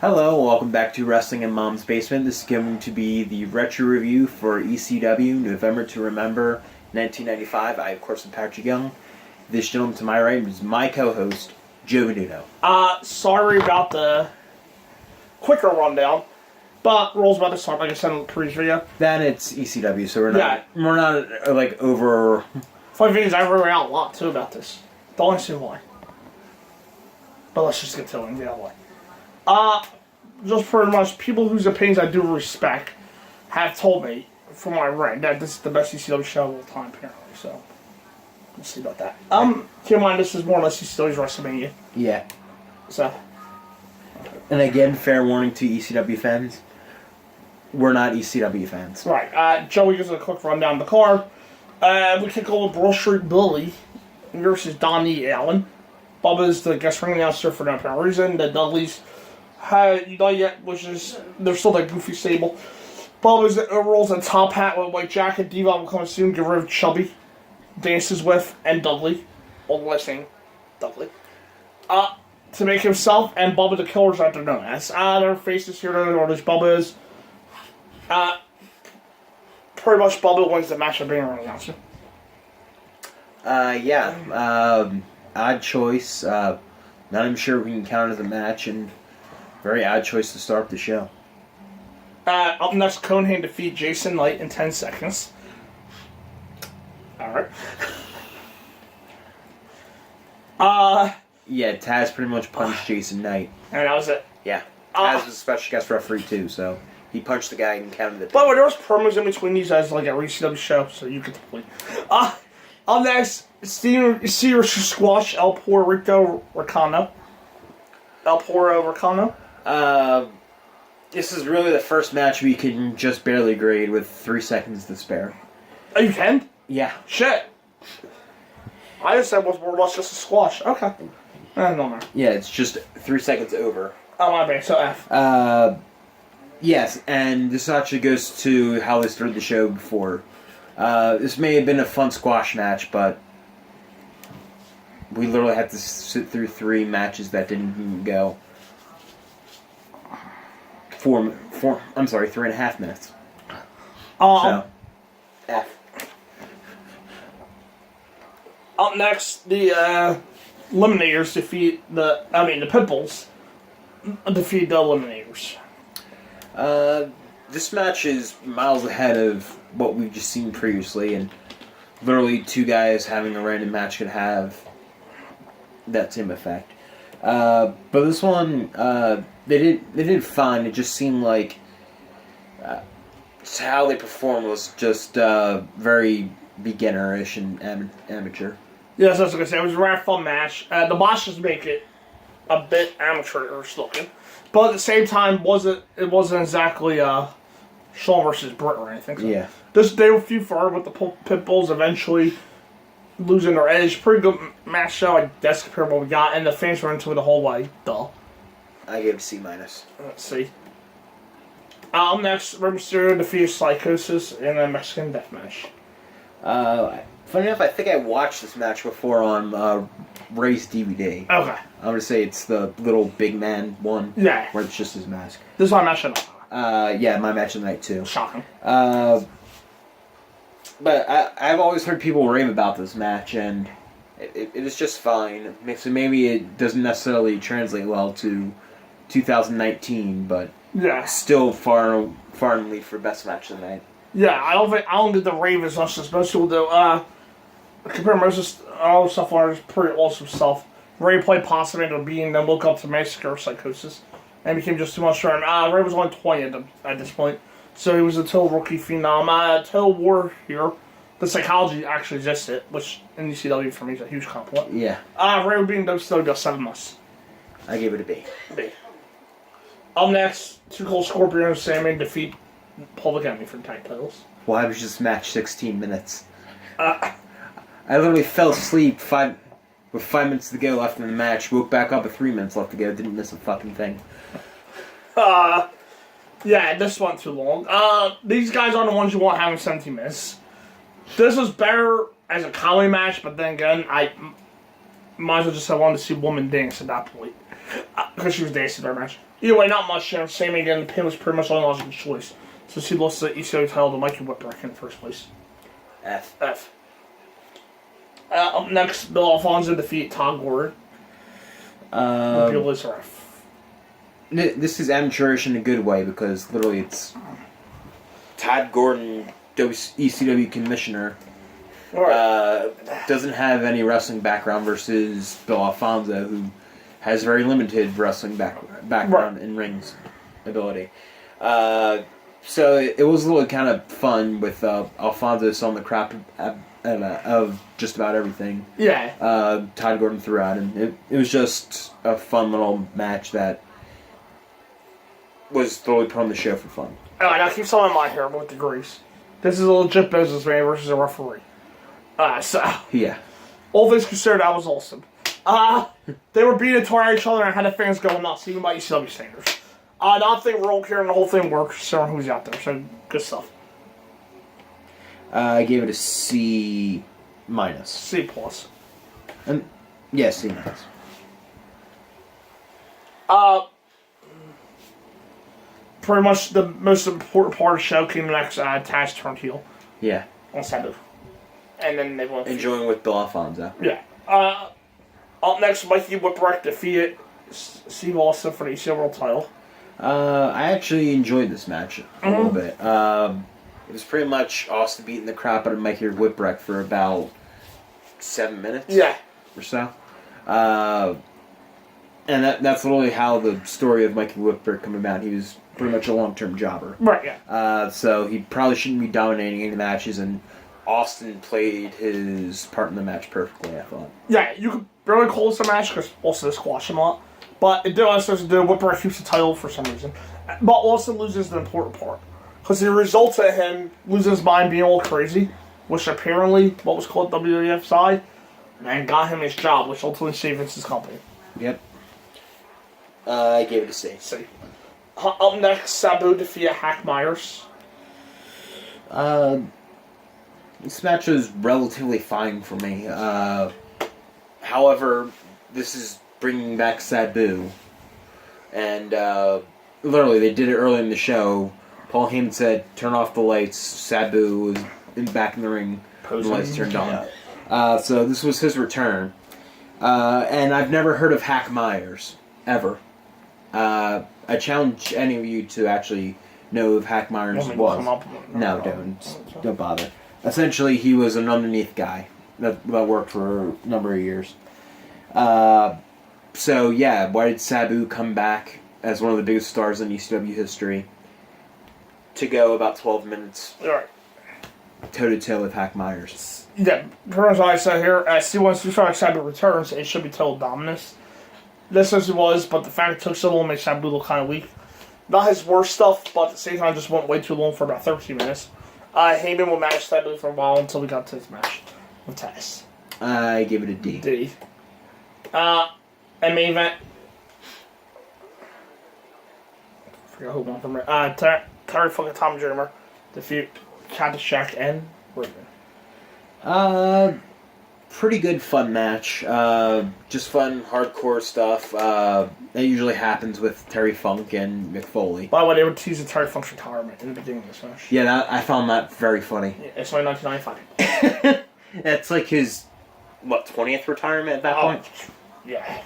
Hello, welcome back to Wrestling in Mom's Basement. This is going to be the retro review for ECW, November to Remember, 1995. I, of course, am Patrick Young. This gentleman to my right is my co-host, Joe Venuto. Sorry about the quicker rundown, but Roll's about to start, like I said in the previous video. Then it's ECW, so we're not like over... Funny thing is, I wrote out a lot, too, about this. Don't see why. But let's just get to it the other way. Just pretty much, people whose opinions I do respect have told me, from what I read, that this is the best ECW show of all time, apparently, so we'll see about that. Keep in mind, this is more or less ECW's WrestleMania. Yeah. So. And again, fair warning to ECW fans, we're not ECW fans. Right, Joey gives a quick rundown of the card. We kick over Broad Street Bully versus Donnie Allen. Bubba's the guest ring announcer for no apparent reason. The Dudleys which is, they're still that goofy stable. Bubba's rolls a top hat with a white jacket. Diva will come soon, get rid of Chubby. Dances with, and Dudley. All the last name, Dudley. To make himself and Bubba the Killers that they're known as. Their faces here, or this Bubba is. Pretty much Bubba wins the match of being an announcer. Odd choice. Not even sure we can count it as a match, and very odd choice to start the show. Up next, Conehan defeat Jason Knight in 10 seconds. Alright. Yeah, Taz pretty much punched Jason Knight. And that was it. Yeah. Taz was a special guest referee too, so he punched the guy and counted it. By the way, there was promos in between these guys like a ECW show, so you could play. Up next, Steer Squash El Puro Ricano. This is really the first match we can just barely grade with 3 seconds to spare. Oh, you can? Yeah. Shit. I just said it was more or less just a squash. Okay. No matter. Yeah, it's just 3 seconds over. Oh, my bad. So F. Yes, and this actually goes to how they started the show before. This may have been a fun squash match, but we literally had to sit through 3 matches that didn't even go. 3.5 minutes. So, F. Up next, the Eliminators defeat the Pitbulls defeat the Eliminators. This match is miles ahead of what we've just seen previously, and literally 2 guys having a random match could have that same effect. But this one, they did fine. It just seemed like how they performed was just very beginner-ish and amateur. Yes, I was going to say. It was a very fun match. The botches make it a bit amateurish looking. But at the same time, it wasn't exactly Shawn versus Britt or anything. So Yeah. They were few forward with the Pitbulls eventually losing their edge. Pretty good match show, I guess, compared to what we got. And the fans were into it the whole way. Duh. I gave it C-. Let's see. Next, Rey Mysterio defeated Psychosis in a Mexican death match. Funny enough, I think I watched this match before on Ray's DVD. Okay. I'm going to say it's the little big man one. Yeah. Where it's just his mask. This is my match of the night. Yeah, my match of the night too. Shocking. But I've always heard people rave about this match, and it was just fine. So maybe it doesn't necessarily translate well to 2019, but yeah, still far and lead for best match of the night. Yeah, I don't get the rave as much as most people do. Compared to most all stuff was pretty awesome stuff. Ray played Possum into a being, then woke up to Massacre Psychosis, and became just too much for him. Ray was only 20 at this point, so he was a total rookie phenom. Total War here. The psychology actually existed, which in ECW for me is a huge compliment. Yeah. Ray would be in WCW about 7 months. I gave it a B. B. Up next, Too Cold Scorpio and Sandman defeat Public Enemy for the tag titles. Why was this match 16 minutes? I literally fell asleep with 5 minutes to go left in the match. Woke back up with 3 minutes left to go. Didn't miss a fucking thing. Yeah, this went too long. These guys are the ones you want having 17 minutes. This was better as a comedy match, but then again, Might as well just have wanted to see woman dance at that point. Because she was dancing during the match. Either way, not much. Same again, the pin was pretty much the only logical choice. So she lost the ECW title to Mikey Whipwreck in the first place. F. Up next, Bill Alfonso defeated Todd Gordon. Bill is ref. This is amateurish in a good way because literally it's Todd Gordon, ECW commissioner, doesn't have any wrestling background versus Bill Alfonso, who has very limited wrestling background in rings ability. So it was a little kind of fun with Alfonso selling the crap of just about everything. Yeah. Todd Gordon threw out, and it was just a fun little match that was totally put on the show for fun. Alright, now keep some in mind here with the grease. This is a legit businessman versus a referee. Yeah. All things considered, that was awesome. They were beating toward each other and had the fans going nuts, even by ECW standards. Nothing wrong here, and the whole thing worked, so who's out there, so good stuff. I gave it a C minus. C plus. Yeah, C minus. Pretty much the most important part of the show came next. Taz turned heel Yeah. on Sabu, and then they went. Enjoying with Bill Alfonso. Yeah. Up next, Mikey Whipwreck defeated Steve Austin for the ECW World Title. I actually enjoyed this match a little bit. It was pretty much Austin beating the crap out of Mikey Whipwreck for about 7 minutes. Yeah. Or so. And that's literally how the story of Mikey Whipwreck came about. He was pretty much a long-term jobber. Right, yeah. So he probably shouldn't be dominating any matches, and Austin played his part in the match perfectly, I thought. Yeah, you could barely call this a match because also squashed him a lot. But it did also do Whipwreck keeps the title for some reason. But Austin loses the important part. Because the result of him losing his mind being all crazy, which apparently, what was called WWF side, and got him his job, which ultimately saved Vince's company. Yep. I gave it a C. C. Up next, Sabu defeated Hack Myers. This match was relatively fine for me. However, this is bringing back Sabu. And literally, they did it early in the show. Paul Heyman said, turn off the lights. Sabu was back in the ring. The lights turned on. So this was his return. And I've never heard of Hack Myers. Ever. I challenge any of you to actually know who Hack Myers was. No, don't bother. Essentially, he was an underneath guy that worked for a number of years. So yeah, why did Sabu come back as one of the biggest stars in ECW history to go about 12 minutes toe-to-toe with Hack Myers? Yeah, pretty much like I said here, once Sabu returns, it should be total dominance. This as it was, but the fact it took so long makes Sabu look kind of weak. Not his worst stuff, but at the same time just went way too long for about 13 minutes. Heyman will manage Sabu for a while until we got to this match with Taz. I give it a D. D. And main event. I forgot who won from it. Terry fucking Tom Dreamer defeat Caddyshack and Raven. Pretty good fun match. Just fun, hardcore stuff. That usually happens with Terry Funk and Mick Foley. By the way, they were teasing Terry Funk's retirement in the beginning of this match. Yeah, I found that very funny. Yeah, it's only 1995. That's like his, 20th retirement at that point? Yeah.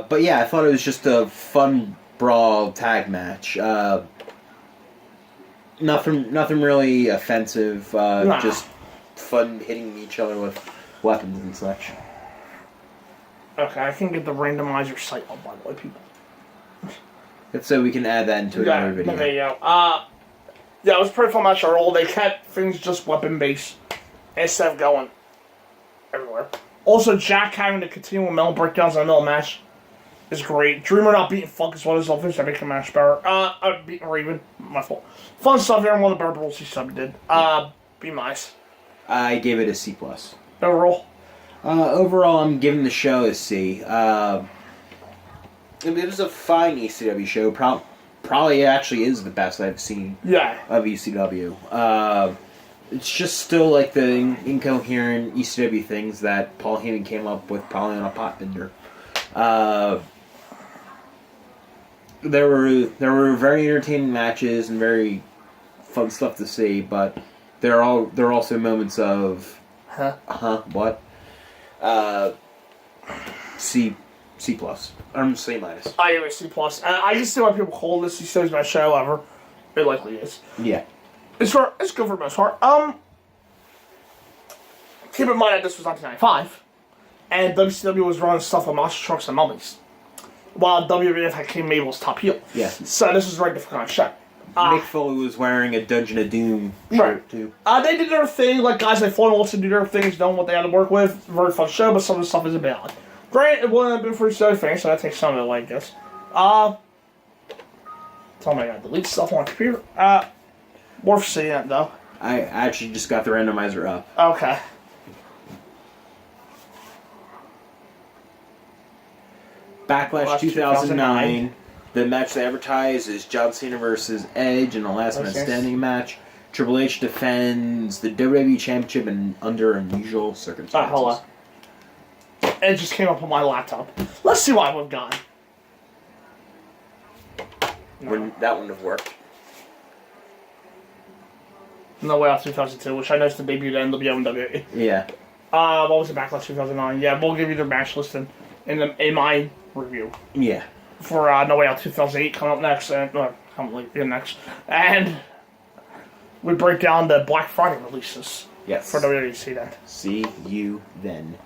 But yeah, I thought it was just a fun brawl tag match. Nothing really offensive. Just fun hitting each other with weapons and such. Okay, I can get the randomizer site up, by the way, people. So we can add that into another video. There you go. Yeah, it was a pretty fun match overall. They kept things just weapon-based instead of going everywhere. Also, Jack having to continue with mental breakdowns in the middle of the match is great. Dreamer not beating Funk as well as offense, that make the match better. Beating Raven, my fault. Fun stuff here, one of the better rules he subbed did. Be nice. I gave it a C+. Overall? Overall, I'm giving the show a C. It was a fine ECW show. Probably actually is the best I've seen of ECW. It's just still like the incoherent ECW things that Paul Heyman came up with probably on a pot bender. There were very entertaining matches and very fun stuff to see, but there are also moments of what C plus C minus. I give it C plus. I can see why people call this ECW's best show ever. It likely is. Yeah. It's good for the most part. Keep in mind that this was 1995, and WCW was running stuff with monster trucks and mummies, while WWF had King Mabel's top heel. Yeah. So this was a very different kind of show. Mick Foley was wearing a Dungeon of Doom shirt too. They did their thing, like guys like Fun also do their things, knowing what they had to work with. Very fun show, but some of the stuff isn't bad. Granted, it wouldn't have been for ECW fans, so that takes some of it like this. Tell me I gotta delete stuff on my computer. Worth seeing it though. I actually just got the randomizer up. Okay. Backlash 2009. The match they advertise is John Cena versus Edge in a last man standing match. Triple H defends the WWE Championship under unusual circumstances. Hold on. It just came up on my laptop. Let's see what we've got. No. That wouldn't have worked. No Way Out 2002, which I know is the debut to NWO and WWE. Yeah. What was the Backlash 2009? Yeah, we'll give you their match list in my review. Yeah. For No Way Out 2008 coming up next, and next, and we break down the Black Friday releases. Yes. For WWE. See that. See you then.